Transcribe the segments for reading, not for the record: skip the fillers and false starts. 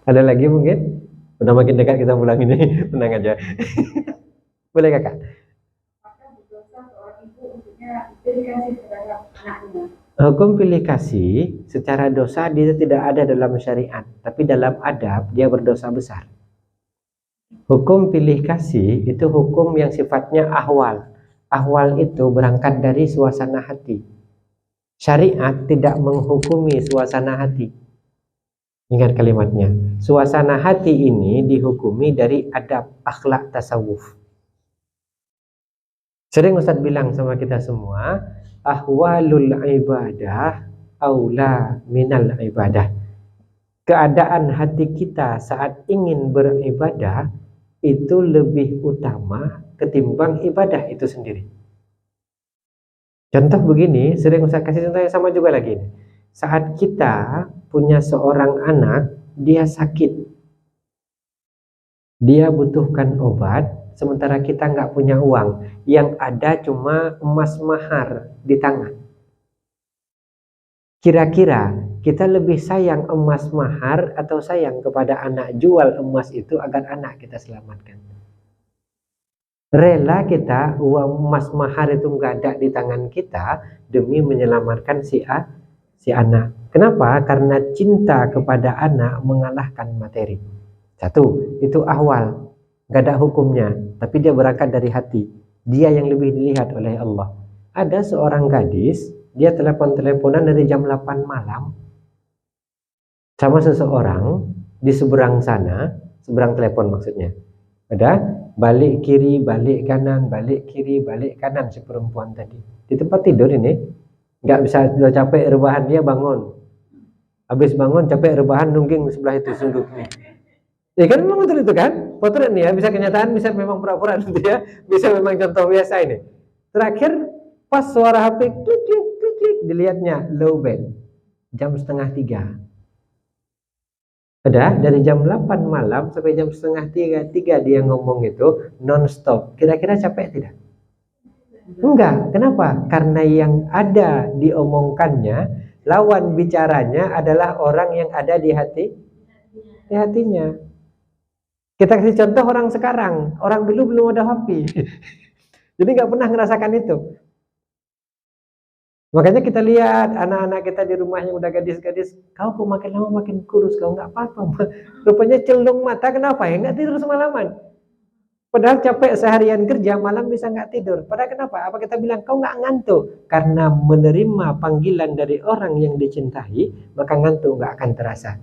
Ada lagi mungkin? Udah makin dekat kita pulang ini. Tenang aja. Boleh kakak? Hukum pilih kasih secara dosa dia tidak ada dalam syariat, tapi dalam adab dia berdosa besar. Hukum pilih kasih itu hukum yang sifatnya ahwal. Ahwal itu berangkat dari suasana hati. Syariat tidak menghukumi suasana hati. Ingat kalimatnya. Suasana hati ini dihukumi dari adab, akhlak, tasawuf. Sering Ustadz bilang sama kita semua, ahwalul ibadah aula minal ibadah. Keadaan hati kita saat ingin beribadah itu lebih utama ketimbang ibadah itu sendiri. Contoh begini, sering Ustaz kasih contoh yang sama juga lagi. Saat kita punya seorang anak, dia sakit, dia butuhkan obat, sementara kita nggak punya uang, yang ada cuma emas mahar di tangan. Kira-kira kita lebih sayang emas mahar atau sayang kepada anak jual emas itu agar anak kita selamatkan? Rela kita uang emas mahar itu nggak ada di tangan kita demi menyelamatkan si anak. Kenapa? Karena cinta kepada anak mengalahkan materi. Satu, itu ahwal, nggak ada hukumnya, tapi dia berangkat dari hati. Dia yang lebih dilihat oleh Allah. Ada seorang gadis, dia telepon-teleponan dari jam 8 malam sama seseorang di seberang sana, seberang telepon maksudnya. Ada balik kiri, balik kanan, balik kiri, balik kanan si perempuan tadi. Di tempat tidur ini, nggak bisa, sudah capek rebahan dia bangun. Habis bangun capek rebahan nungging sebelah itu sunduk nih. Ya kan memang betul itu kan? Potret nih ya, bisa kenyataan, bisa memang pura-pura gitu ya, bisa memang contoh biasa ini. Terakhir pas suara HP klik klik klik klik dilihatnya low band jam setengah 3. Udah dari jam 8 malam sampai jam setengah 3 dia ngomong itu non-stop. Kira-kira capek tidak? Enggak. Kenapa? Karena yang ada diomongkannya, lawan bicaranya adalah orang yang ada di hatinya. Kita kasih contoh orang sekarang. Orang dulu belum ada HP. Jadi nggak pernah ngerasakan itu. Makanya kita lihat anak-anak kita di rumah yang udah gadis-gadis, kau kok makin lama makin kurus, kau nggak apa-apa. Rupanya celung mata, kenapa ya? Nggak tidur semalaman. Padahal capek seharian kerja, malam bisa nggak tidur. Padahal kenapa? Apa kita bilang kau nggak ngantuk? Karena menerima panggilan dari orang yang dicintai, maka ngantuk nggak akan terasa.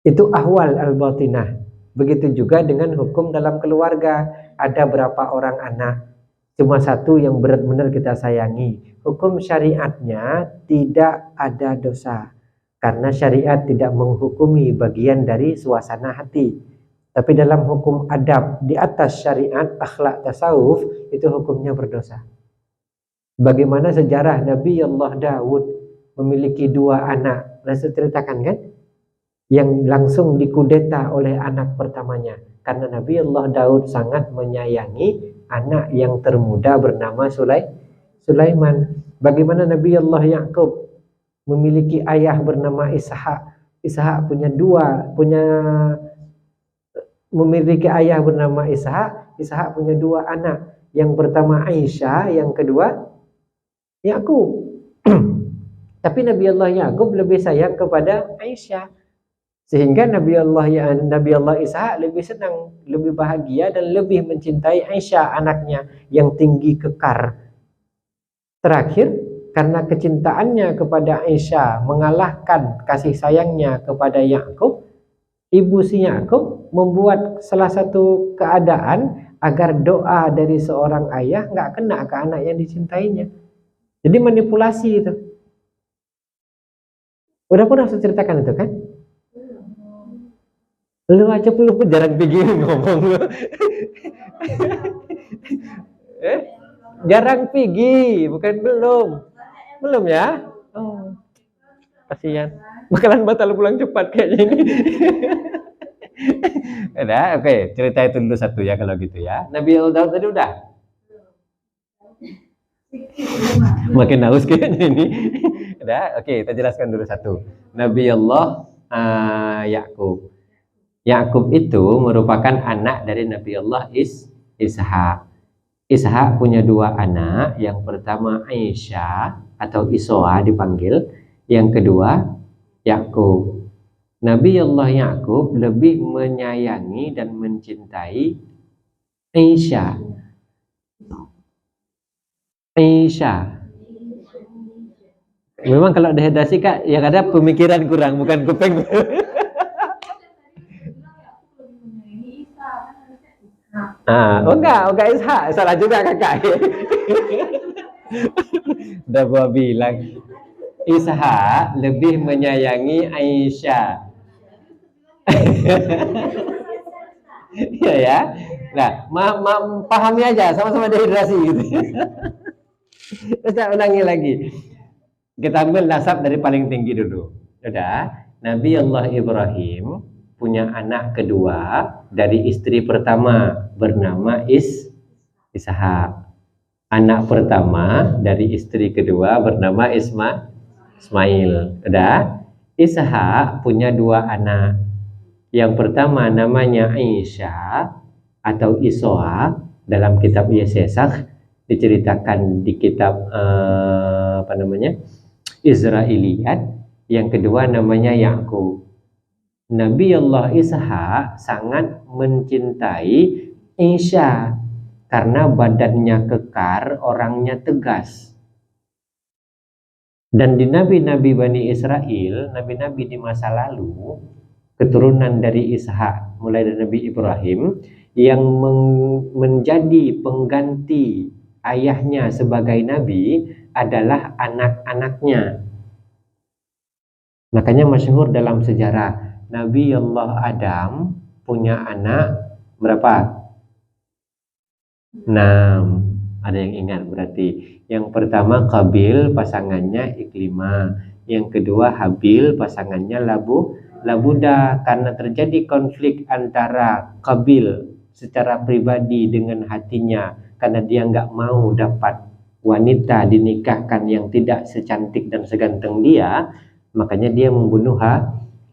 Itu ahwal al-batinah. Begitu juga dengan hukum dalam keluarga. Ada berapa orang anak? Cuma satu yang benar-benar kita sayangi. Hukum syariatnya tidak ada dosa. Karena syariat tidak menghukumi bagian dari suasana hati. Tapi dalam hukum adab di atas syariat, akhlak, tasawuf, itu hukumnya berdosa. Bagaimana sejarah Nabi Allah Daud memiliki 2 anak. Rasul ceritakan kan? Yang langsung dikudeta oleh anak pertamanya. Karena Nabi Allah Daud sangat menyayangi anak yang termuda bernama Sulaiman. Bagaimana Nabi Allah Yakub memiliki ayah bernama Ishak. Ishak memiliki ayah bernama Ishak. Ishak punya 2 anak. Yang pertama Aisyah, yang kedua Yakub. Tapi Nabi Allah Yakub lebih sayang kepada Aisyah. Sehingga Nabi Allah Ishak lebih senang, lebih bahagia dan lebih mencintai Aisyah anaknya yang tinggi kekar. Terakhir, karena kecintaannya kepada Aisyah mengalahkan kasih sayangnya kepada Yakub, ibu si Yakub membuat salah satu keadaan agar doa dari seorang ayah nggak kena ke anak yang dicintainya. Jadi manipulasi itu. Udah pernah saya ceritakan itu kan? Lu aja belum jarang pikirin ngomong lu. Jarang pergi, bukan belum. Belum ya? Oh, kasihan. Bakalan batal pulang cepat kayaknya ini. Udah, oke. Cerita itu dulu satu ya kalau gitu ya. Nabi Allah tadi udah. Makin haus kayaknya ini. Udah, oke. Kita jelaskan dulu satu. Nabi Allah Yakub. Yakub itu merupakan anak dari Nabi Allah Ishak. Ishak punya dua anak, yang pertama Aisyah atau Isoa dipanggil, yang kedua Yakub. Nabi Allah Yakub lebih menyayangi dan mencintai Aisyah. Memang kalau dihedasi Kak, yang ada pemikiran kurang, bukan kuping. Enggak Ishak, salah juga kakak. Udah gua bilang, Ishak lebih menyayangi Aisyah. ya. Nah, pahami aja, sama-sama dehidrasi gitu. Saya ulangi lagi. Kita ambil nasab dari paling tinggi dulu. Udah, Nabi Allah Ibrahim punya anak kedua dari istri pertama bernama Ishak. Anak pertama dari istri kedua bernama Ismail. Udah, Ishak punya dua anak. Yang pertama namanya Aisyah atau Isoa, dalam kitab Yesesak diceritakan di kitab Israiliyat. Yang kedua namanya Yakub. Nabi Allah Ishak sangat mencintai Aisyah karena badannya kekar, orangnya tegas. Dan di nabi-nabi Bani Israel, nabi-nabi di masa lalu, keturunan dari Ishak mulai dari Nabi Ibrahim, yang menjadi pengganti ayahnya sebagai nabi adalah anak-anaknya. Makanya masyhur dalam sejarah, Nabi Allah Adam punya anak berapa? 6. Ada yang ingat berarti. Yang pertama Qabil, pasangannya Iklimah. Yang kedua Habil, pasangannya Labuda. Karena terjadi konflik antara Qabil secara pribadi dengan hatinya, karena dia nggak mau dapat wanita dinikahkan yang tidak secantik dan seganteng dia, makanya dia membunuh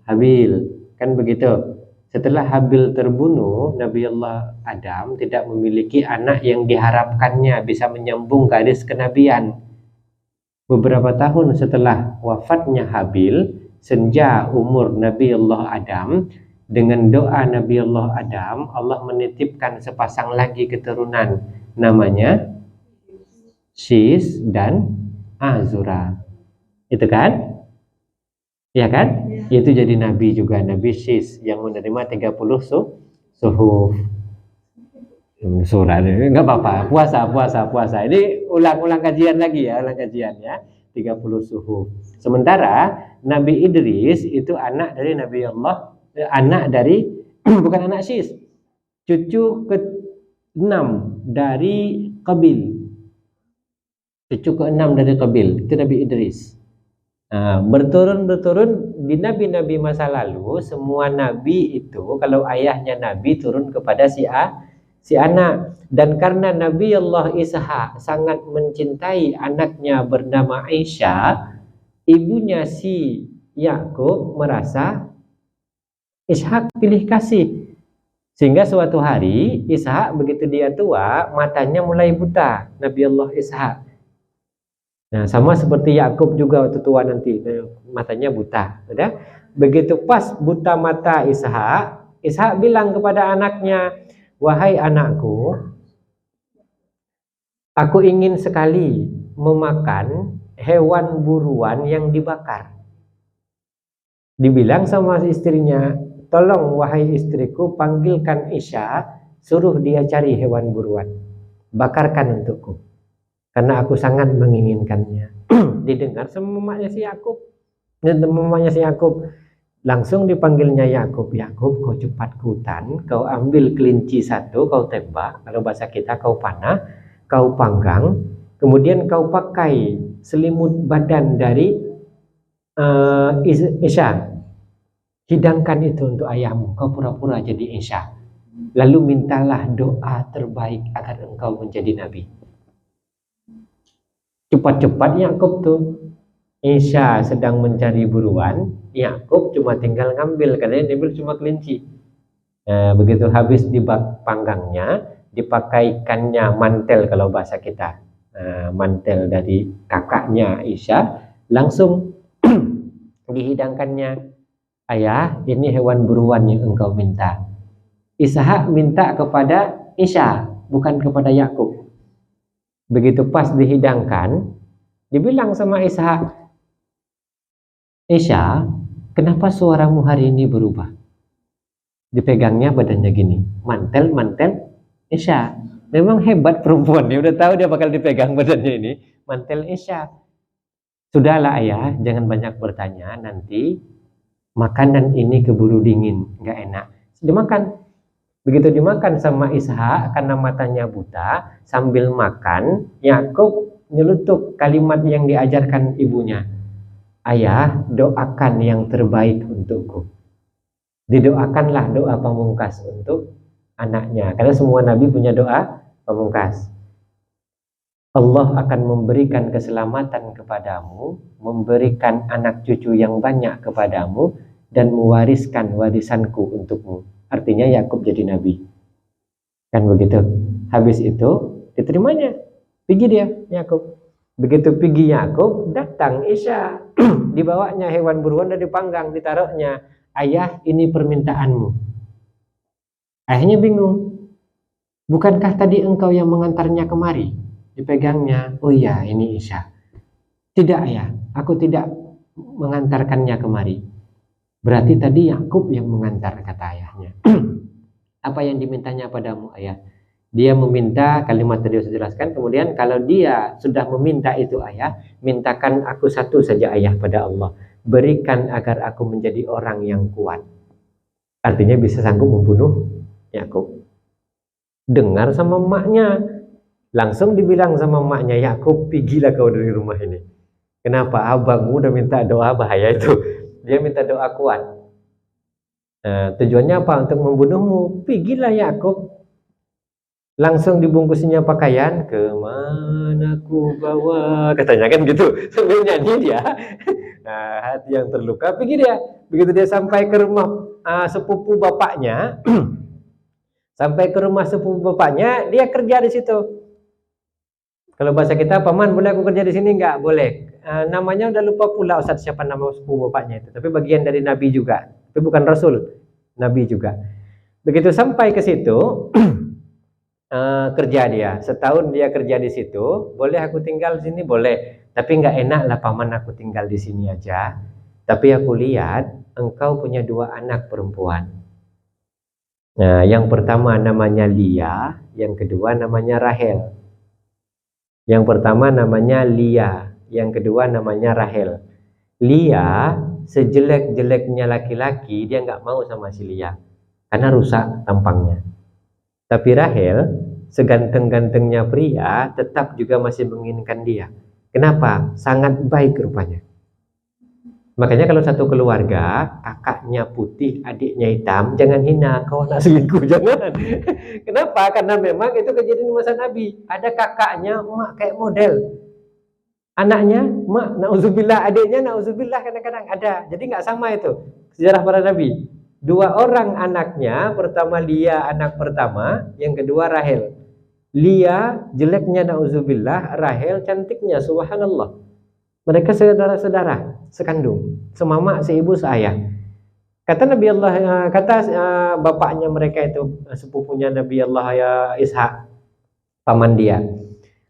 Habil. Kan begitu. Setelah Habil terbunuh, Nabi Allah Adam tidak memiliki anak yang diharapkannya bisa menyambung garis kenabian. Beberapa tahun setelah wafatnya Habil, senja umur Nabi Allah Adam, dengan doa Nabi Allah Adam, Allah menitipkan sepasang lagi keturunan, namanya Sis dan Azura. Itu kan? Ya kan? Itu jadi nabi juga, Nabi Sis yang menerima 30 suhuf. Surat enggak apa-apa, puasa. Ini ulang kajian lagi ya, 30 suhuf. Sementara Nabi Idris itu anak dari Nabi Allah, anak dari bukan anak Sis, cucu ke-6 dari Qabil. Cucu ke-6 dari Qabil itu Nabi Idris. Nah, berturun di nabi-nabi masa lalu, semua nabi itu kalau ayahnya nabi turun kepada si anak. Dan karena Nabi Allah Ishak sangat mencintai anaknya bernama Aisyah, ibunya si Yakub merasa Ishak pilih kasih. Sehingga suatu hari Ishak begitu dia tua, matanya mulai buta, Nabi Allah Ishak. Nah, sama seperti Yakub juga waktu tua nanti matanya buta, udah. Begitu pas buta mata Ishak bilang kepada anaknya, "Wahai anakku, aku ingin sekali memakan hewan buruan yang dibakar." Dibilang sama istrinya, "Tolong wahai istriku, panggilkan Isya, suruh dia cari hewan buruan, bakarkan untukku, karena aku sangat menginginkannya." Didengar sama mamanya si Yakub. Langsung dipanggilnya Yakub. "Yakub, kau cepat ke hutan, kau ambil kelinci satu, kau tembak, kalau bahasa kita kau panah, kau panggang, kemudian kau pakai selimut badan dari Isya, hidangkan itu untuk ayahmu, kau pura-pura jadi Isya, lalu mintalah doa terbaik agar engkau menjadi nabi." Cepat-cepat Yakub tuh Isya sedang mencari buruan, Yakub cuma tinggal ngambil, karena yang diambil cuma kelinci. Begitu habis dipanggangnya, dipakaikannya mantel kalau bahasa kita, mantel dari kakaknya Isya, langsung dihidangkannya. Ayah, ini hewan buruan yang engkau minta. Ishak minta kepada Isya, bukan kepada Yakub. Begitu pas dihidangkan, dibilang sama Ishak, Isya, kenapa suaramu hari ini berubah? Dipegangnya badannya gini, mantel Isya. Memang hebat perempuan, dia udah tahu dia bakal dipegang badannya ini, mantel Isya. Sudahlah ayah, jangan banyak bertanya, nanti makanan ini keburu dingin, nggak enak. Dimakan. Begitu dimakan sama Ishak, karena matanya buta, sambil makan, Yakub nyelutuk kalimat yang diajarkan ibunya. Ayah, doakan yang terbaik untukku. Didoakanlah doa pamungkas untuk anaknya. Karena semua nabi punya doa pamungkas. Allah akan memberikan keselamatan kepadamu, memberikan anak cucu yang banyak kepadamu, dan mewariskan warisanku untukmu. Artinya Yakub jadi nabi. Kan begitu. Habis itu diterimanya. Pergi dia Yakub. Begitu pergi Yakub, datang Isya. Dibawanya hewan buruan dan dipanggang, ditaruhnya. Ayah, ini permintaanmu. Ayahnya bingung. Bukankah tadi engkau yang mengantarnya kemari? Dipegangnya. Oh iya, ini Isya. Tidak ayah, aku tidak mengantarkannya kemari. Berarti tadi Yakub yang mengantar, kata ayahnya. Apa yang dimintanya padamu ayah? Dia meminta, kalimat tadi saya jelaskan. Kemudian kalau dia sudah meminta itu ayah, mintakan aku satu saja ayah pada Allah. Berikan agar aku menjadi orang yang kuat. Artinya bisa sanggup membunuh Yakub. Dengar sama emaknya. Langsung dibilang sama emaknya, Yakub, pergilah kau dari rumah ini. Kenapa? Abangmu udah minta doa, bahaya itu. Dia minta doa kuat. Tujuannya apa? Untuk membunuhmu. Pergilah Yakub. Langsung dibungkusnya pakaian, kemana ku bawa, katanya kan gitu, sambil nyanyi dia. Hati yang terluka, pergi dia. Begitu dia sampai ke rumah sepupu bapaknya, sampai ke rumah sepupu bapaknya, dia kerja di situ. Kalau bahasa kita, paman boleh aku kerja di sini? Enggak boleh. Namanya udah lupa pula Ustaz siapa nama sepupu bapaknya itu, tapi bagian dari nabi juga, tapi bukan rasul, nabi juga. Begitu sampai ke situ. Kerja dia, setahun dia kerja di situ. Boleh aku tinggal di sini? Boleh, tapi nggak enak lah paman aku tinggal di sini aja. Tapi aku lihat engkau punya 2 anak perempuan. Nah, yang pertama namanya Lia, yang kedua namanya Rahel. Yang pertama namanya Lia, yang kedua namanya Rahel. Lia sejelek-jeleknya laki-laki, dia nggak mau sama si Lia karena rusak tampangnya. Tapi Rahel, seganteng-gantengnya pria, tetap juga masih menginginkan dia. Kenapa? Sangat baik rupanya. Makanya kalau satu keluarga, kakaknya putih, adiknya hitam, jangan hina, kau anak selingkuh, jangan. Kenapa? Karena memang itu kejadian di masa Nabi. Ada kakaknya, emak kayak model. Anaknya, emak, na'udzubillah, adiknya, na'udzubillah, kadang-kadang ada. Jadi nggak sama itu sejarah para Nabi. 2 orang anaknya, pertama Lia anak pertama, yang kedua Rahel. Lia jeleknya na'udzubillah, Rahel cantiknya subhanallah. Mereka saudara-saudara sekandung, semama, seibu, seayah. Kata Nabi Allah, bapaknya mereka itu, sepupunya Nabi Allah ya Ishak, paman dia.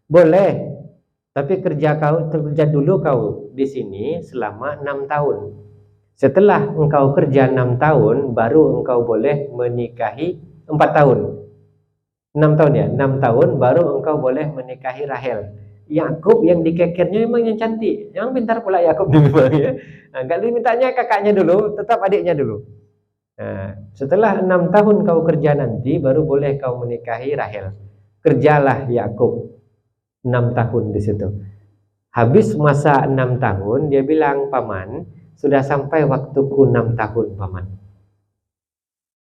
Boleh, tapi kerja dulu kau di sini selama 6 tahun. Setelah engkau kerja 6 tahun, baru engkau boleh menikahi 4 tahun. 6 tahun ya, 6 tahun baru engkau boleh menikahi Rahel. Yakub yang dikekernya memang yang cantik. Yang pintar pula Yakub memang ya. Enggak dimintanya kakaknya dulu, tetap adiknya dulu. Nah, setelah 6 tahun kau kerja nanti, baru boleh kau menikahi Rahel. Kerjalah Yakub 6 tahun di situ. Habis masa 6 tahun, dia bilang, paman, sudah sampai waktuku 6 tahun, paman.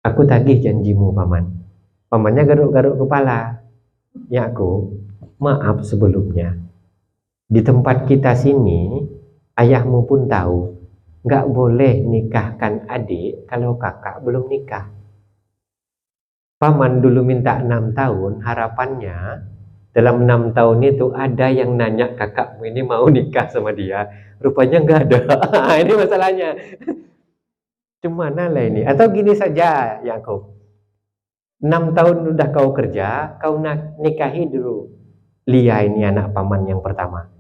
Aku tagih janjimu, paman. Pamannya garuk-garuk kepala. Yakub, maaf sebelumnya. Di tempat kita sini, ayahmu pun tahu, nggak boleh nikahkan adik kalau kakak belum nikah. Paman dulu minta 6 tahun, harapannya dalam 6 tahun itu ada yang nanya kakakmu ini mau nikah sama dia. Rupanya nggak ada. Ini masalahnya. Gimana lah ini? Atau gini saja, Yakub. 6 tahun udah kau kerja, kau nikahi dulu Lia, ini anak paman yang pertama.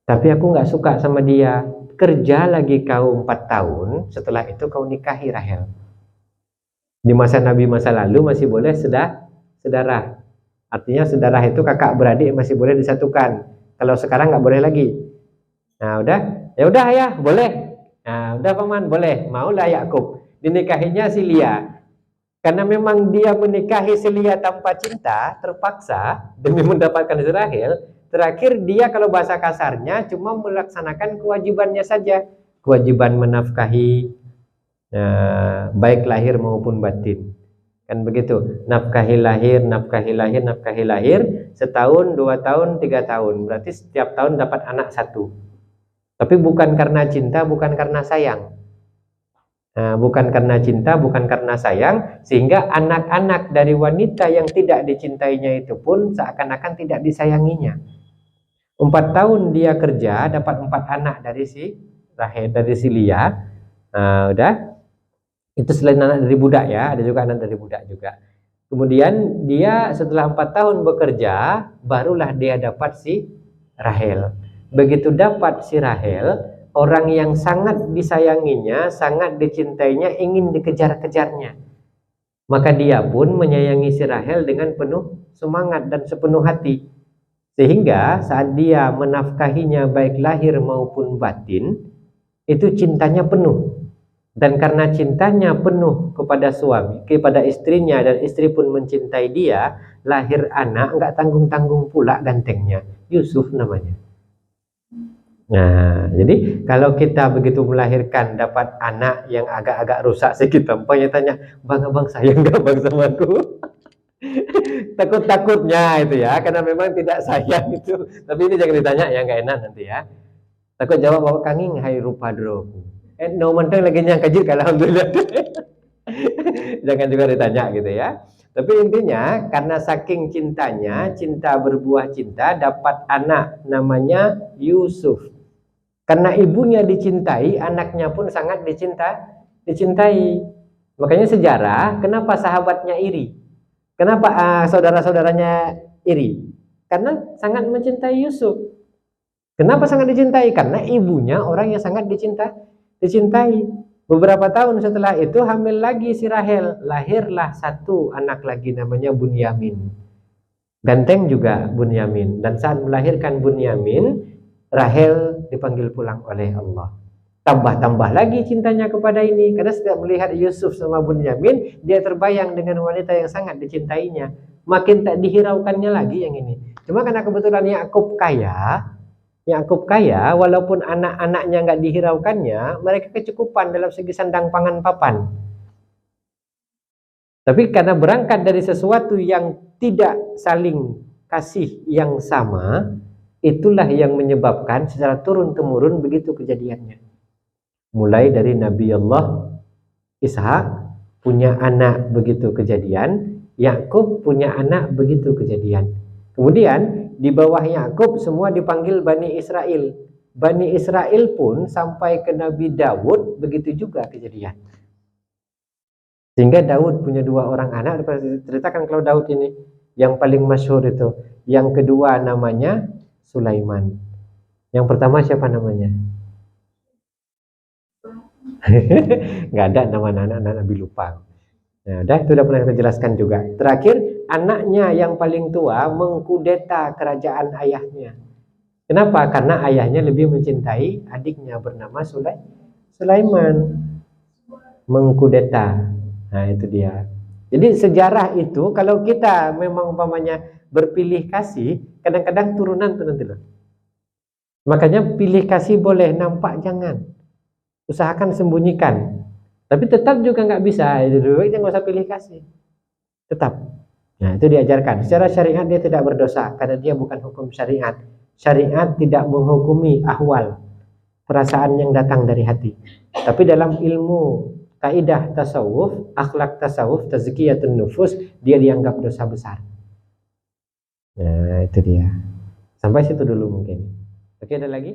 Tapi aku nggak suka sama dia. Kerja lagi kau 4 tahun, setelah itu kau nikahi Rahel. Di masa Nabi masa lalu masih boleh saudara. Artinya saudara itu kakak beradik masih boleh disatukan. Kalau sekarang nggak boleh lagi. Nah udah, ya udah ya boleh. Nah udah paman boleh. Maulah Yakub dinikahinya si Lia. Karena memang dia menikahi si Lia tanpa cinta, terpaksa demi mendapatkan Rahel. Terakhir dia kalau bahasa kasarnya cuma melaksanakan kewajibannya saja. Kewajiban menafkahi, baik lahir maupun batin, kan begitu. Nafkahi lahir, setahun, 2 tahun, 3 tahun, berarti setiap tahun dapat anak 1. Tapi bukan karena cinta, bukan karena sayang. Bukan karena cinta, bukan karena sayang, sehingga anak-anak dari wanita yang tidak dicintainya itu pun seakan-akan tidak disayanginya. 4 tahun dia kerja dapat 4 anak dari si Rahel, dari si Lia. Udah. Itu selain anak dari budak ya, ada juga anak dari budak juga. Kemudian dia setelah 4 tahun bekerja, barulah dia dapat si Rahel. Begitu dapat si Rahel, orang yang sangat disayanginya, sangat dicintainya, ingin dikejar-kejarnya. Maka dia pun menyayangi si Rahel dengan penuh semangat dan sepenuh hati. Sehingga saat dia menafkahinya baik lahir maupun batin, itu cintanya penuh. Dan karena cintanya penuh kepada suami, kepada istrinya, dan istri pun mencintai dia, lahir anak nggak tanggung-tanggung pula gantengnya, Yusuf namanya. Nah, jadi kalau kita begitu melahirkan dapat anak yang agak-agak rusak sedikit tampaknya, tanya, bang abang sayang nggak bang sama aku? Takut-takutnya itu ya, karena memang tidak sayang itu. Tapi ini jangan ditanya ya, nggak enak nanti ya. Takut jawab bahwa kanging hai rupa dro. No menteng lagi yang kajir, alhamdulillah. Jangan juga ditanya gitu ya. Tapi intinya karena saking cintanya, cinta berbuah cinta, dapat anak namanya Yusuf. Karena ibunya dicintai, anaknya pun sangat dicintai. Makanya sejarah, kenapa sahabatnya iri? Kenapa saudara-saudaranya iri? Karena sangat mencintai Yusuf. Kenapa sangat dicintai? Karena ibunya orang yang sangat dicintai. Beberapa tahun setelah itu hamil lagi si Rahel, lahirlah 1 anak lagi namanya Bunyamin. Ganteng juga Bunyamin. Dan saat melahirkan Bunyamin, Rahel dipanggil pulang oleh Allah. Tambah-tambah lagi cintanya kepada ini, karena setiap melihat Yusuf sama Bunyamin, dia terbayang dengan wanita yang sangat dicintainya. Makin tak dihiraukannya lagi yang ini. Cuma karena kebetulan Yakub kaya, walaupun anak-anaknya nggak dihiraukannya, mereka kecukupan dalam segi sandang pangan papan. Tapi karena berangkat dari sesuatu yang tidak saling kasih yang sama, itulah yang menyebabkan secara turun-temurun begitu kejadiannya. Mulai dari Nabi Allah Ishak punya anak begitu kejadian, Yakub punya anak begitu kejadian. Kemudian di bawah Yakub semua dipanggil Bani Israel. Bani Israel pun sampai ke Nabi Daud begitu juga kejadian. Sehingga Daud punya 2 orang anak. Ceritakan kalau Daud ini yang paling masyhur itu. Yang kedua namanya Sulaiman. Yang pertama siapa namanya? Nggak ada nama anak Nabi, lupa. Nah, itu udah pernah kita jelaskan juga. Terakhir, anaknya yang paling tua mengkudeta kerajaan ayahnya. Kenapa? Karena ayahnya lebih mencintai adiknya bernama Sulaiman. Mengkudeta. Nah, itu dia. Jadi sejarah itu kalau kita memang umpamanya berpilih kasih, kadang-kadang turunan tuh nanti loh. Makanya pilih kasih boleh, nampak jangan. Usahakan sembunyikan. Tapi tetap juga nggak bisa, baiknya nggak usah pilih kasih. Tetap. Nah, itu diajarkan. Secara syariat dia tidak berdosa karena dia bukan hukum syariat. Syariat tidak menghukumi ahwal. perasaan yang datang dari hati. Tapi dalam ilmu kaidah tasawuf, akhlak tasawuf, tazkiyatun nufus, dia dianggap dosa besar. Nah, itu dia. Sampai situ dulu mungkin. Oke, ada lagi?